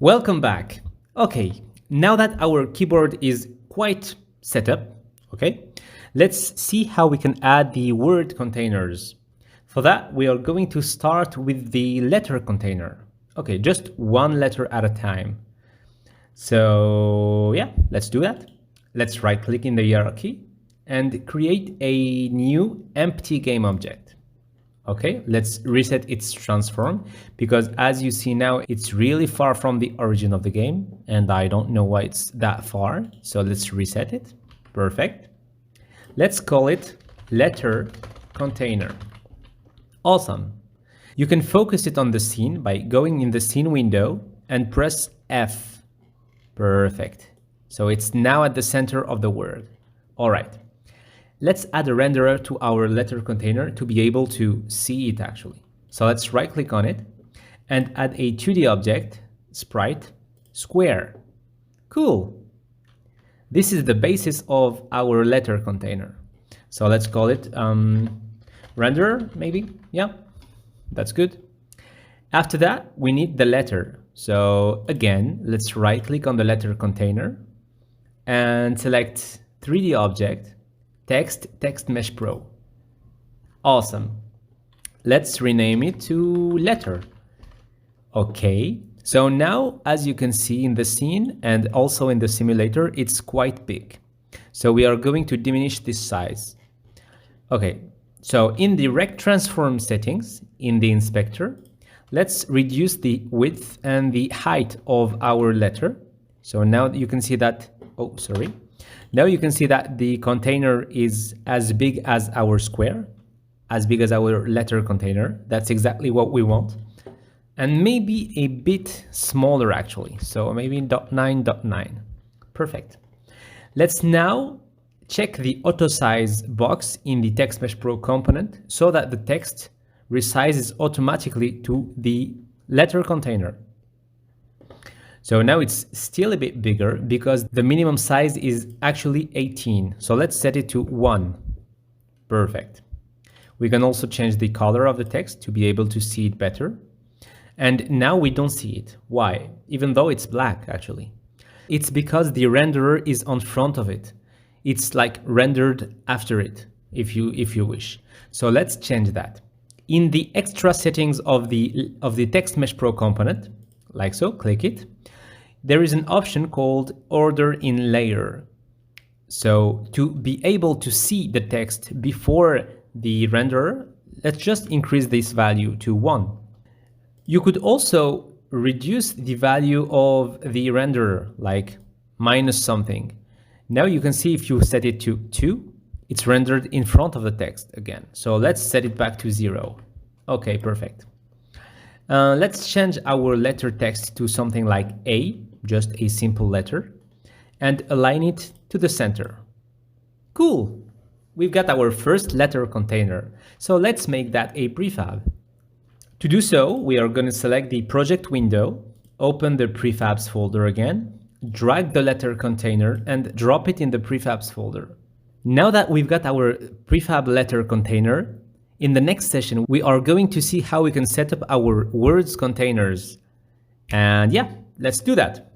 Welcome back. Okay, now that our keyboard is quite set up, okay, let's see how we can add the word containers. For that, we are going to start with the letter container. Okay, just one letter at a time. So yeah, let's do that. Let's right click in the hierarchy and create a new empty game object. Okay, let's reset its transform because as you see now, it's really far from the origin of the game and I don't know why it's that far. So let's reset it. Perfect. Let's call it letter container. Awesome. You can focus it on the scene by going in the scene window and press F. Perfect. So it's now at the center of the word. All right. Let's add a renderer to our letter container to be able to see it actually. So let's right click on it and add a 2D object, sprite, square. Cool. This is the basis of our letter container. So let's call it renderer maybe. Yeah, that's good. After that, we need the letter. So again, let's right click on the letter container and select 3D object, text mesh pro. Awesome. Let's rename it to letter. Okay. So now, as you can see in the scene and also in the simulator, it's quite big. So we are going to diminish this size. Okay. So in the rect transform settings in the inspector, let's reduce the width and the height of our letter. So now you can see that, oh, sorry. Now you can see that the container is as big as our square, as big as our letter container. That's exactly what we want. And maybe a bit smaller actually. So maybe 0.9.9. Perfect. Let's now check the auto size box in the text mesh pro component so that the text resizes automatically to the letter container. So now it's still a bit bigger because the minimum size is actually 18. So let's set it to 1. Perfect. We can also change the color of the text to be able to see it better. And now we don't see it. Why? Even though it's black actually. It's because the renderer is on front of it. It's like rendered after it, if you wish. So let's change that. In the extra settings of the text mesh pro component, like so, click it. There is an option called order in layer. So to be able to see the text before the renderer, let's just increase this value to 1. You could also reduce the value of the renderer, like minus something. Now you can see if you set it to 2, it's rendered in front of the text again. So let's set it back to 0. Okay, perfect. Let's change our letter text to something like A, just a simple letter, and align it to the center. Cool. We've got our first letter container. So let's make that a prefab. To do so, we are going to select the project window, open the prefabs folder again, drag the letter container and drop it in the prefabs folder. Now that we've got our prefab letter container, in the next session, we are going to see how we can set up our words containers. And yeah, let's do that.